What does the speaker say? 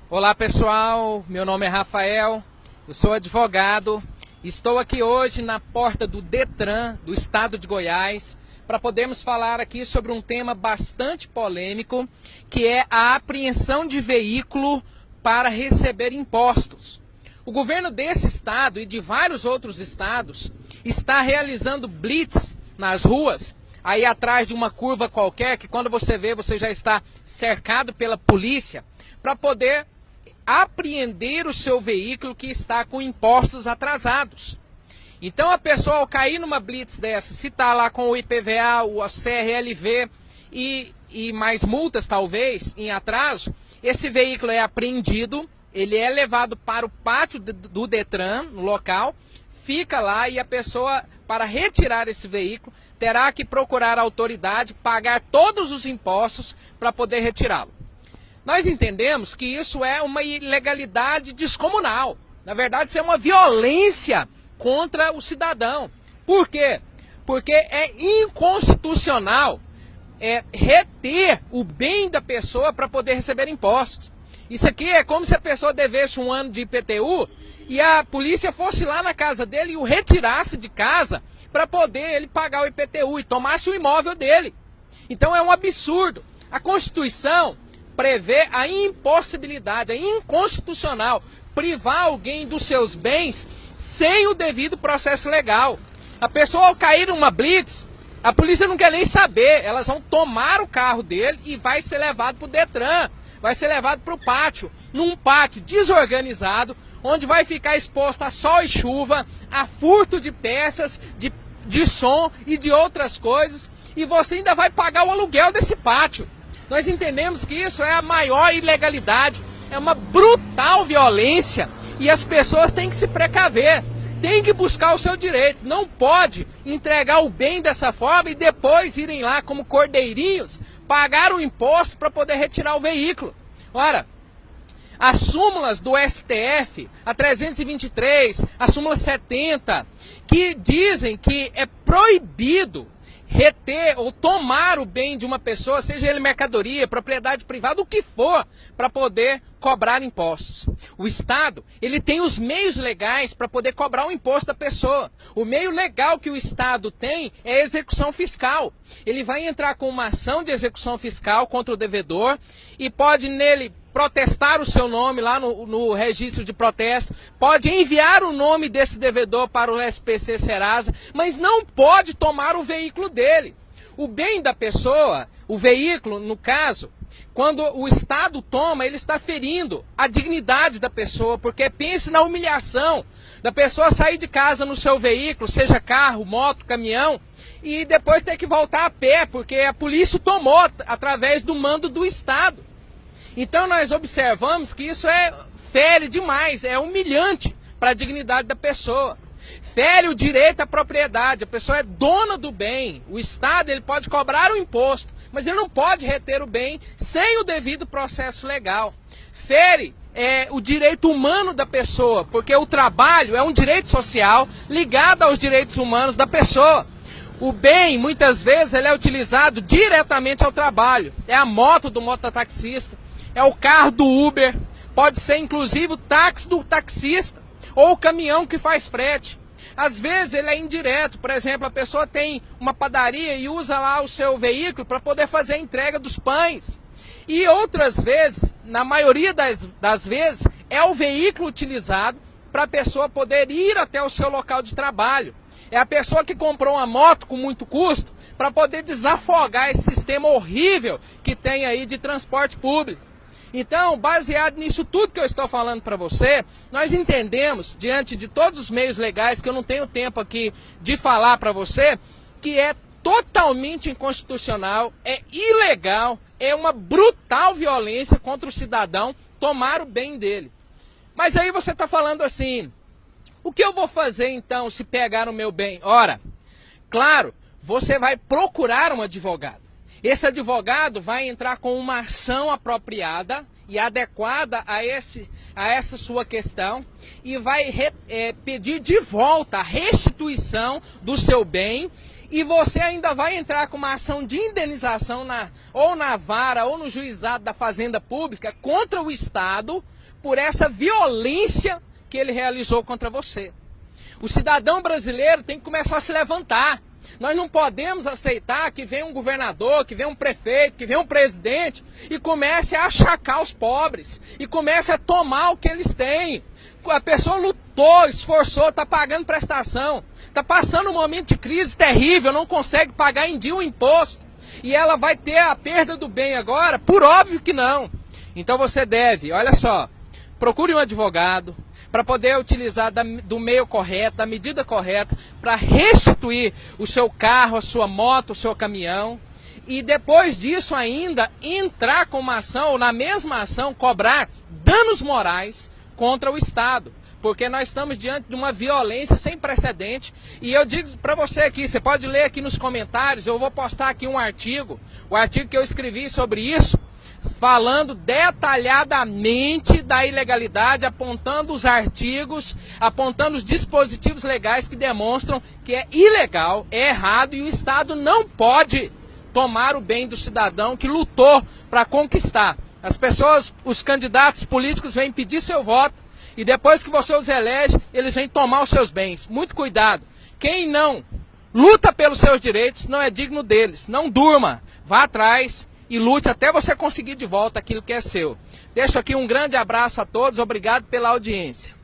Olá pessoal, meu nome é Rafael, eu sou advogado, estou aqui hoje na porta do Detran do estado de Goiás para podermos falar aqui sobre um tema bastante polêmico, que é a apreensão de veículo para receber impostos. O governo desse estado e de vários outros estados está realizando blitz nas ruas, aí atrás de uma curva qualquer, que quando você vê, você já está cercado pela polícia, para poder apreender o seu veículo que está com impostos atrasados. Então a pessoa, ao cair numa blitz dessa, se está lá com o IPVA, o CRLV e mais multas talvez em atraso, esse veículo é apreendido, ele é levado para o pátio do Detran, no local, fica lá e a pessoa, para retirar esse veículo, terá que procurar a autoridade, pagar todos os impostos para poder retirá-lo. Nós entendemos que isso é uma ilegalidade descomunal. Na verdade, isso é uma violência contra o cidadão. Por quê? Porque é inconstitucional reter o bem da pessoa para poder receber impostos. Isso aqui é como se a pessoa devesse um ano de IPTU e a polícia fosse lá na casa dele e o retirasse de casa para poder ele pagar o IPTU e tomasse o imóvel dele. Então é um absurdo. A Constituição prevê a impossibilidade, é inconstitucional privar alguém dos seus bens sem o devido processo legal. A pessoa, ao cair numa blitz, a polícia não quer nem saber, elas vão tomar o carro dele e vai ser levado para o Detran, vai ser levado para o pátio, num pátio desorganizado, onde vai ficar exposto a sol e chuva, a furto de peças, de som e de outras coisas, e você ainda vai pagar o aluguel desse pátio. Nós entendemos que isso é a maior ilegalidade, é uma brutal violência e as pessoas têm que se precaver, têm que buscar o seu direito. Não pode entregar o bem dessa forma e depois irem lá como cordeirinhos pagar o imposto para poder retirar o veículo. Ora, as súmulas do STF, a 323, a súmula 70, que dizem que é proibido reter ou tomar o bem de uma pessoa, seja ele mercadoria, propriedade privada, o que for, para poder cobrar impostos. O Estado, ele tem os meios legais para poder cobrar o imposto da pessoa. O meio legal que o Estado tem é a execução fiscal. Ele vai entrar com uma ação de execução fiscal contra o devedor e pode nele protestar o seu nome lá no registro de protesto, pode enviar o nome desse devedor para o SPC Serasa, mas não pode tomar o veículo dele. O bem da pessoa, o veículo, no caso, quando o Estado toma, ele está ferindo a dignidade da pessoa, porque pense na humilhação da pessoa sair de casa no seu veículo, seja carro, moto, caminhão, e depois ter que voltar a pé, porque a polícia tomou através do mando do Estado. Então nós observamos que isso fere demais, é humilhante para a dignidade da pessoa. Fere o direito à propriedade, a pessoa é dona do bem. O Estado ele pode cobrar o imposto, mas ele não pode reter o bem sem o devido processo legal. Fere o direito humano da pessoa, porque o trabalho é um direito social ligado aos direitos humanos da pessoa. O bem, muitas vezes, ele é utilizado diretamente ao trabalho. É a moto do mototaxista. É o carro do Uber, pode ser inclusive o táxi do taxista ou o caminhão que faz frete. Às vezes ele é indireto, por exemplo, a pessoa tem uma padaria e usa lá o seu veículo para poder fazer a entrega dos pães. E outras vezes, na maioria das vezes, é o veículo utilizado para a pessoa poder ir até o seu local de trabalho. É a pessoa que comprou uma moto com muito custo para poder desafogar esse sistema horrível que tem aí de transporte público. Então, baseado nisso tudo que eu estou falando para você, nós entendemos, diante de todos os meios legais, que eu não tenho tempo aqui de falar para você, que é totalmente inconstitucional, é ilegal, é uma brutal violência contra o cidadão tomar o bem dele. Mas aí você está falando assim, o que eu vou fazer então se pegar o meu bem? Ora, claro, você vai procurar um advogado. Esse advogado vai entrar com uma ação apropriada e adequada a essa sua questão e vai pedir de volta a restituição do seu bem e você ainda vai entrar com uma ação de indenização ou na vara ou no juizado da Fazenda Pública contra o Estado por essa violência que ele realizou contra você. O cidadão brasileiro tem que começar a se levantar. Nós não podemos aceitar que venha um governador, que venha um prefeito, que venha um presidente e comece a achacar os pobres e comece a tomar o que eles têm. A pessoa lutou, esforçou, está pagando prestação, está passando um momento de crise terrível, não consegue pagar em dia o imposto e ela vai ter a perda do bem agora? Por óbvio que não. Então você deve, olha só, procure um advogado para poder utilizar do meio correto, da medida correta, para restituir o seu carro, a sua moto, o seu caminhão. E depois disso ainda entrar com uma ação, ou na mesma ação, cobrar danos morais contra o Estado. Porque nós estamos diante de uma violência sem precedente. E eu digo para você aqui, você pode ler aqui nos comentários, eu vou postar aqui um artigo, o artigo que eu escrevi sobre isso, falando detalhadamente da ilegalidade, apontando os artigos, apontando os dispositivos legais que demonstram que é ilegal, é errado e o Estado não pode tomar o bem do cidadão que lutou para conquistar. As pessoas, os candidatos políticos vêm pedir seu voto e depois que você os elege, eles vêm tomar os seus bens. Muito cuidado. Quem não luta pelos seus direitos não é digno deles. Não durma, vá atrás e lute até você conseguir de volta aquilo que é seu. Deixo aqui um grande abraço a todos, obrigado pela audiência.